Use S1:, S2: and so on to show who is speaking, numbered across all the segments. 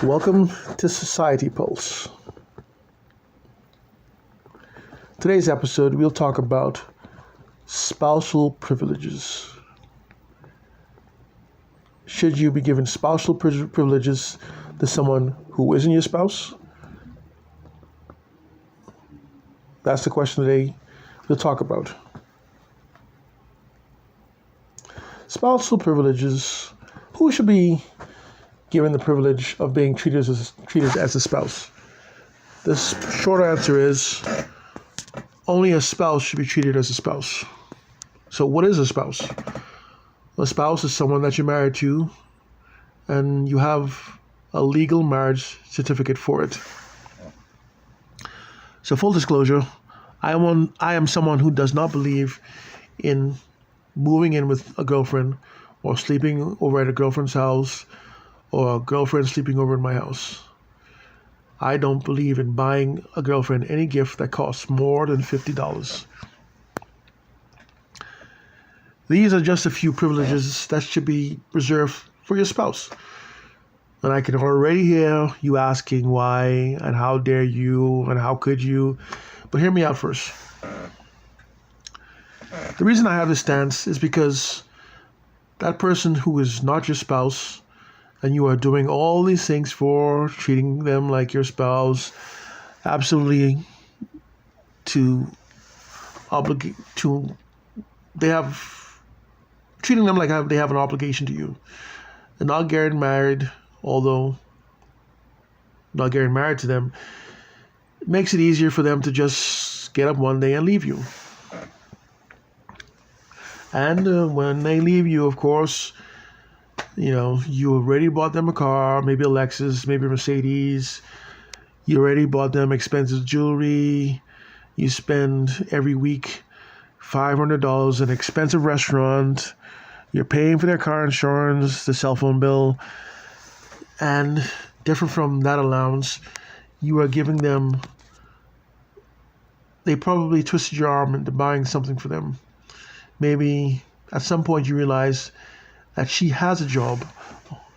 S1: Welcome to Society Pulse. Today's episode, we'll talk about spousal privileges. Should you be given spousal privileges to someone who isn't your spouse? That's the question today we'll talk about. Spousal privileges. Who should be given the privilege of being treated as a spouse? The short answer is only a spouse should be treated as a spouse. So what is a spouse? A spouse is someone that you're married to and you have a legal marriage certificate for it. So full disclosure, I am someone who does not believe in moving in with a girlfriend or sleeping over at a girlfriend's house or a girlfriend sleeping over in my house. I don't believe in buying a girlfriend any gift that costs more than $50. These are just a few privileges that should be reserved for your spouse. And I can already hear you asking why and how dare you and how could you. But hear me out first. The reason I have this stance is because that person who is not your spouse and you are doing all these things for, treating them like your spouse, absolutely treating them like they have an obligation to you. And not getting married, although not getting married to them, it makes it easier for them to just get up one day and leave you. And when they leave you, of course, you already bought them a car, maybe a Lexus, maybe a Mercedes. You already bought them expensive jewelry. You spend every week $500 in an expensive restaurant. You're paying for their car insurance, the cell phone bill. And different from that allowance, you are giving them, they probably twisted your arm into buying something for them. Maybe at some point you realize that she has a job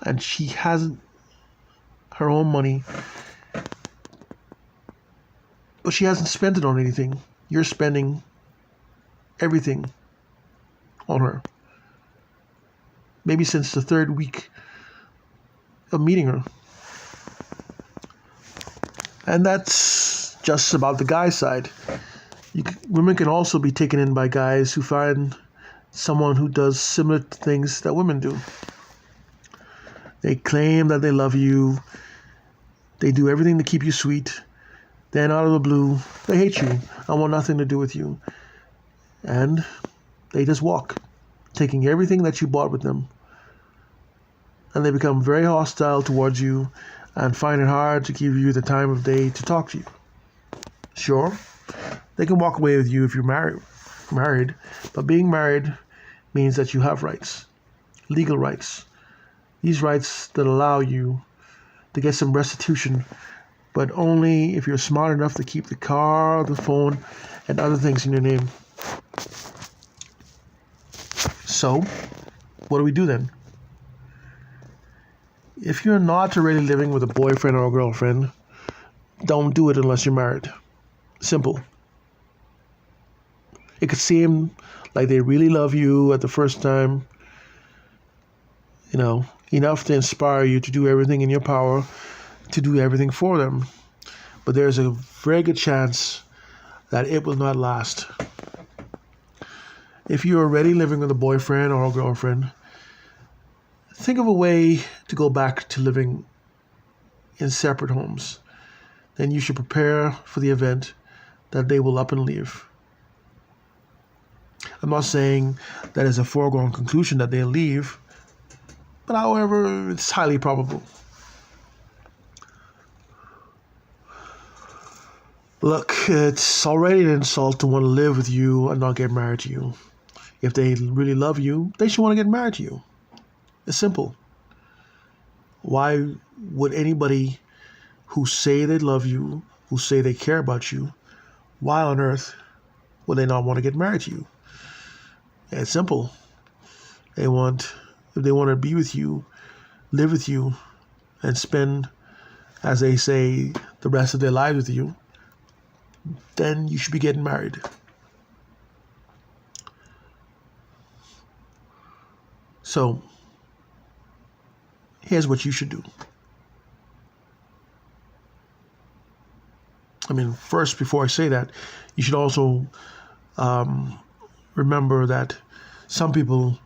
S1: and she has her own money, but she hasn't spent it on anything. You're spending everything on her. Maybe since the third week of meeting her. And that's just about the guy side. Women can also be taken in by guys who find someone who does similar things that women do. They claim that they love you. They do everything to keep you sweet. Then out of the blue, they hate you and want nothing to do with you. And they just walk, taking everything that you bought with them. And they become very hostile towards you and find it hard to give you the time of day to talk to you. Sure, they can walk away with you if you're married, but being married means that you have rights, legal rights. These rights that allow you to get some restitution, but only if you're smart enough to keep the car, the phone, and other things in your name. So, what do we do then? If you're not already living with a boyfriend or a girlfriend, don't do it unless you're married. Simple. It could seem like they really love you at the first time, enough to inspire you to do everything in your power to do everything for them. But there's a very good chance that it will not last. If you're already living with a boyfriend or a girlfriend, think of a way to go back to living in separate homes. Then you should prepare for the event that they will up and leave. I'm not saying that is a foregone conclusion that they'll leave, but however, it's highly probable. Look, it's already an insult to want to live with you and not get married to you. If they really love you, they should want to get married to you. It's simple. Why would anybody who say they love you, who say they care about you, why on earth would they not want to get married to you? It's simple. If they want to be with you, live with you, and spend as they say, the rest of their lives with you, then you should be getting married. So, here's what you should do. I mean, first, before I say that, you should also remember that some people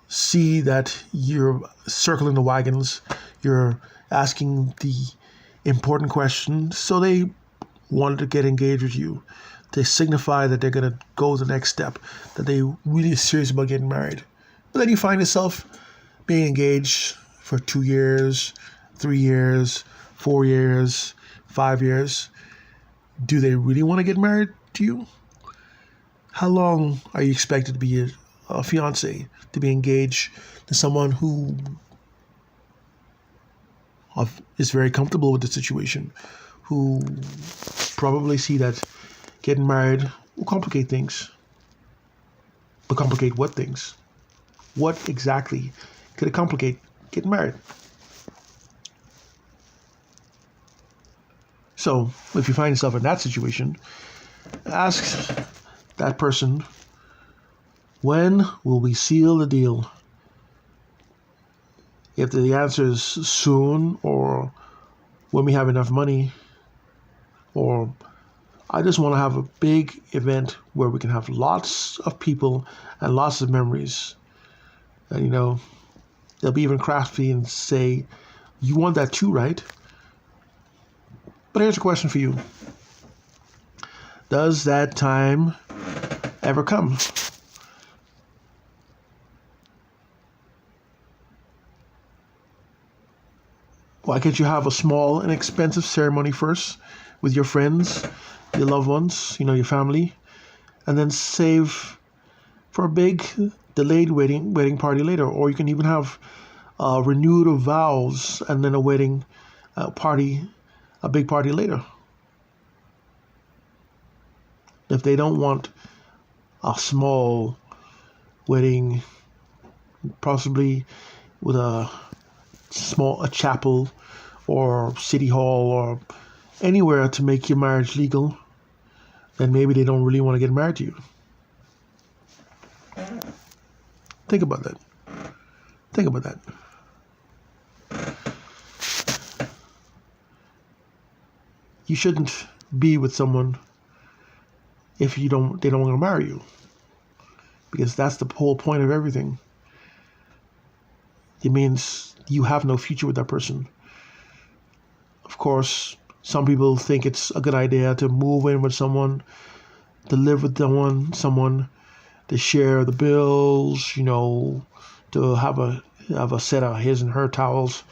S1: see that you're circling the wagons, you're asking the important questions, so they wanted to get engaged with you. They signify that they're going to go the next step, that they really serious about getting married. But then you find yourself being engaged for 2 years, 3 years, 4 years, 5 years. Do they really want to get married to you? How long are you expected to be a fiance, to be engaged to someone who is very comfortable with the situation, who probably see that getting married will complicate things? But complicate what things? What exactly could it complicate getting married? So if you find yourself in that situation, ask that person, when will we seal the deal? If the answer is soon, or when we have enough money, or I just want to have a big event where we can have lots of people and lots of memories. And they'll be even crafty and say, you want that too, right? But here's a question for you. Does that time ever come? Why can't you have a small, inexpensive ceremony first with your friends, your loved ones, your family, and then save for a big delayed wedding party later? Or you can even have renewed of vows and then a wedding party, a big party later. If they don't want a small wedding, possibly with a chapel or city hall or anywhere to make your marriage legal, then maybe they don't really want to get married to you. Think about that. Think about that. You shouldn't be with someone if they don't want to marry you, because that's the whole point of everything. It means you have no future with that person. Of course, some people think it's a good idea to move in with someone, to live with someone, to share the bills, to have a set of his and her towels.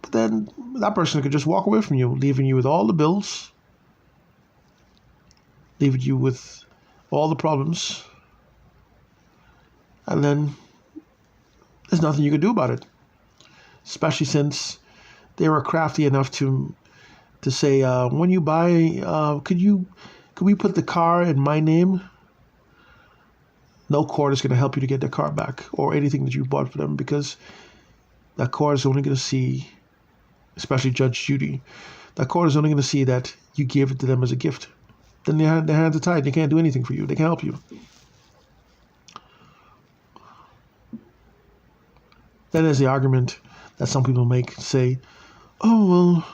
S1: But then that person could just walk away from you, leaving you with all the bills, leaving you with all the problems, and then there's nothing you can do about it. Especially since they were crafty enough to say, when you buy, could we put the car in my name? No court is going to help you to get the car back or anything that you bought for them, because that court is only going to see, especially Judge Judy, that court is only going to see that you gave it to them as a gift. Then their hands are tied. They can't do anything for you. They can't help you. Then there's the argument that some people make, say, oh, well,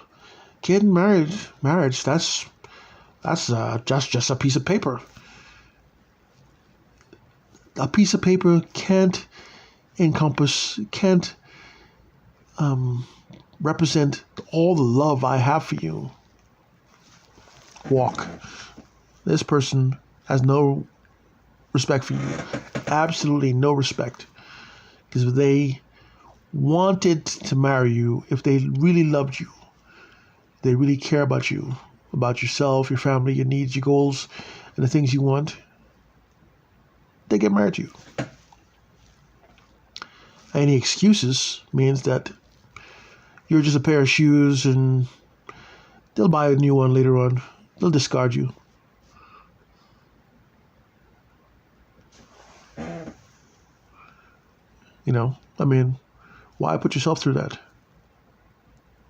S1: getting marriage, that's just a piece of paper. A piece of paper can't represent all the love I have for you. Walk. This person has no respect for you. Absolutely no respect. Because if they wanted to marry you, if they really loved you, they really care about you, about yourself, your family, your needs, your goals, and the things you want, they get married to you. Any excuses means that you're just a pair of shoes and they'll buy a new one later on. They'll discard you. Why put yourself through that?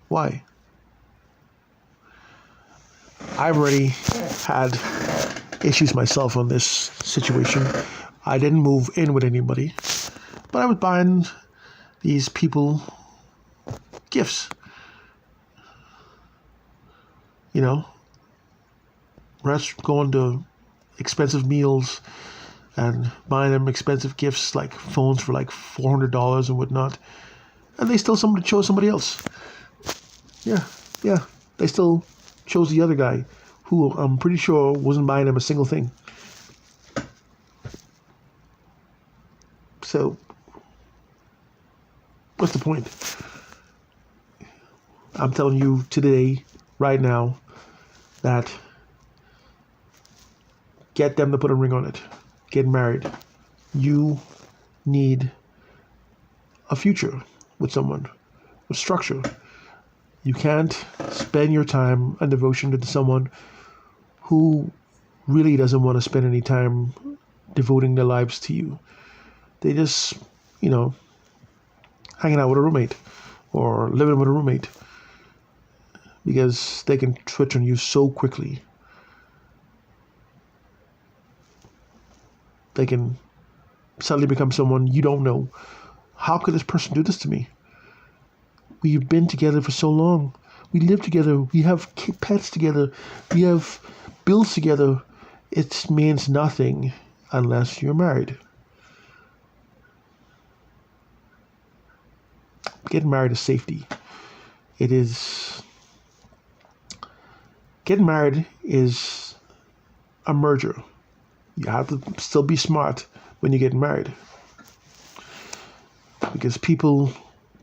S1: Why? I've already had issues myself on this situation. I didn't move in with anybody, but I was buying these people gifts. You know, going to expensive meals and buying them expensive gifts like phones for like $400 and whatnot, and they still chose somebody else. Yeah, they still chose the other guy, who I'm pretty sure wasn't buying them a single thing. So, what's the point? I'm telling you today, right now, that get them to put a ring on it. Get married. You need a future with someone, with structure. You can't spend your time and devotion to someone who really doesn't want to spend any time devoting their lives to you. They just, hanging out with a roommate or living with a roommate, because they can switch on you so quickly. They can suddenly become someone you don't know. How could this person do this to me? We've been together for so long. We live together. We have pets together. We have bills together. It means nothing unless you're married. Getting married is safety. Getting married is a merger. You have to still be smart when you get married, because people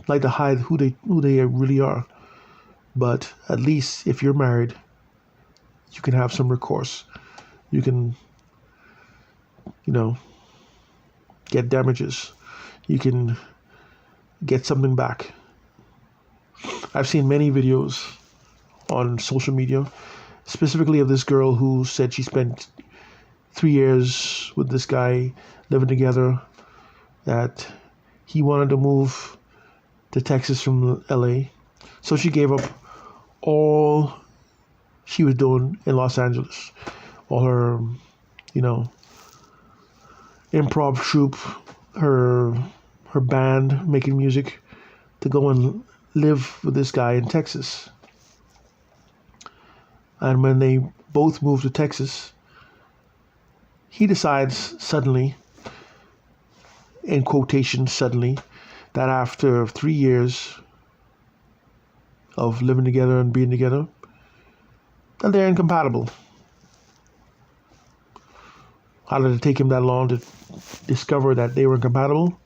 S1: like to hide who they really are. But at least if you're married, you can have some recourse. You can, get damages. You can get something back. I've seen many videos on social media, specifically of this girl who said she spent 3 years with this guy living together, that he wanted to move to Texas from LA. So she gave up all she was doing in Los Angeles, all her, improv troupe, her band making music, to go and live with this guy in Texas. And when they both moved to Texas, he decides suddenly, in quotation suddenly, that after 3 years of living together and being together, that they're incompatible. How did it take him that long to discover that they were incompatible?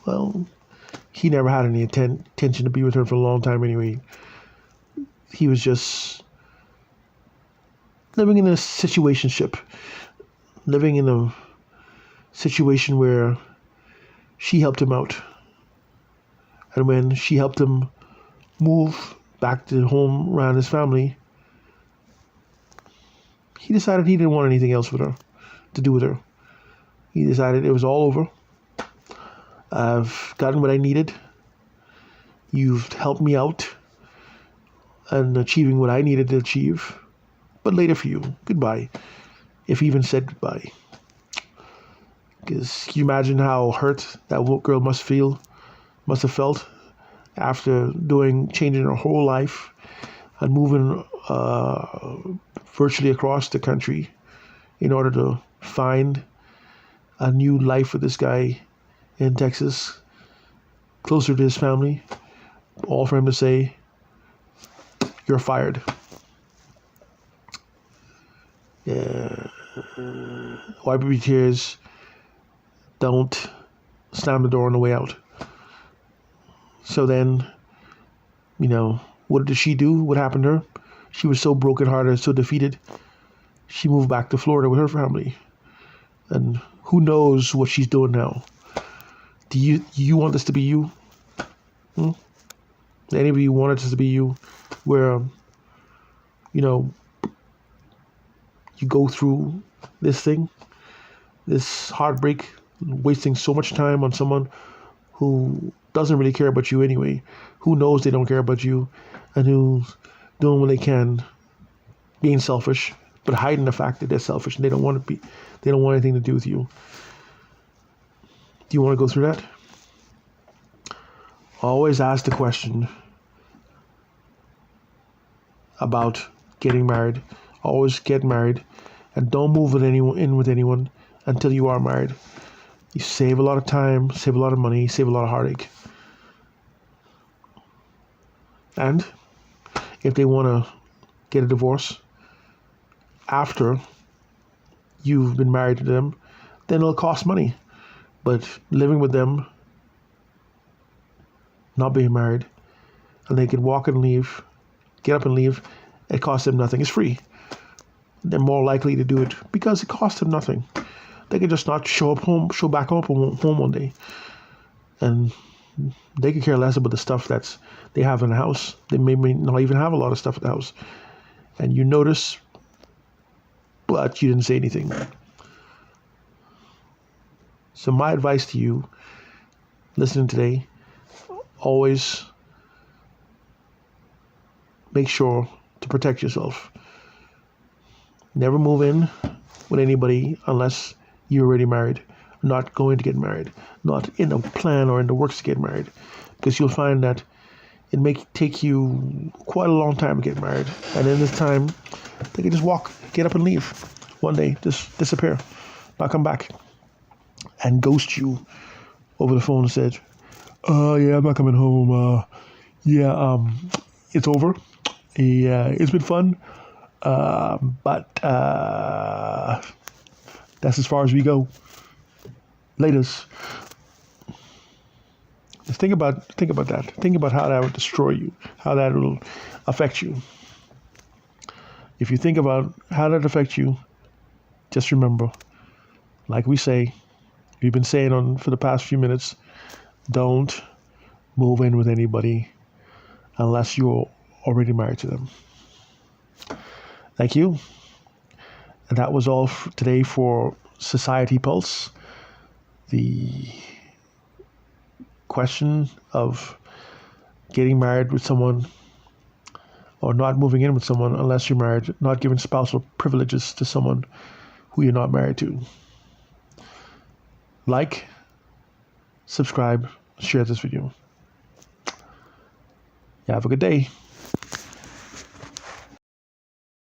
S1: Well, he never had any intention to be with her for a long time anyway. He was just living in a situationship, living in a situation where she helped him out. And when she helped him move back to home around his family, he decided he didn't want anything else to do with her. He decided it was all over. I've gotten what I needed. You've helped me out in achieving what I needed to achieve. But later for you, goodbye. If he even said goodbye. Because can you imagine how hurt that girl must have felt after changing her whole life and moving virtually across the country in order to find a new life with this guy in Texas, closer to his family, all for him to say, "You're fired." Yeah. Wipe your tears. Don't slam the door on the way out. So then, what did she do? What happened to her? She was so brokenhearted, so defeated. She moved back to Florida with her family. And who knows what she's doing now? Do you want this to be you? Any of you want this to be you? Where, you go through this thing, this heartbreak, wasting so much time on someone who doesn't really care about you anyway, who knows they don't care about you, and who's doing what they can, being selfish, but hiding the fact that they're selfish and they don't want anything to do with you. Do you want to go through that? Always ask the question about getting married. Always get married, and don't move with anyone until you are married. You save a lot of time, save a lot of money, save a lot of heartache. And if they want to get a divorce after you've been married to them, then it'll cost money. But living with them, not being married, and they can walk and leave, get up and leave, it costs them nothing. It's free. They're more likely to do it because it costs them nothing. They can just not show back up home one day, and they could care less about the stuff that's they have in the house. They may not even have a lot of stuff in the house, and you notice, but you didn't say anything. So my advice to you, listening today, always make sure to protect yourself. Never move in with anybody unless you're already married, not going to get married, not in the plan or in the works to get married, because you'll find that it may take you quite a long time to get married, and in this time, they can just get up and leave one day, just disappear, not come back, and ghost you over the phone and said, yeah, I'm not coming home, it's over, it's been fun, but that's as far as we go. Laters. Just think about that. Think about how that would destroy you, how that will affect you. If you think about how that affects you, just remember, like we've been saying for the past few minutes, don't move in with anybody unless you're already married to them. Thank you. And that was all today for Society Pulse. The question of getting married with someone or not moving in with someone unless you're married, not giving spousal privileges to someone who you're not married to. Like, subscribe, share this video. You have a good day.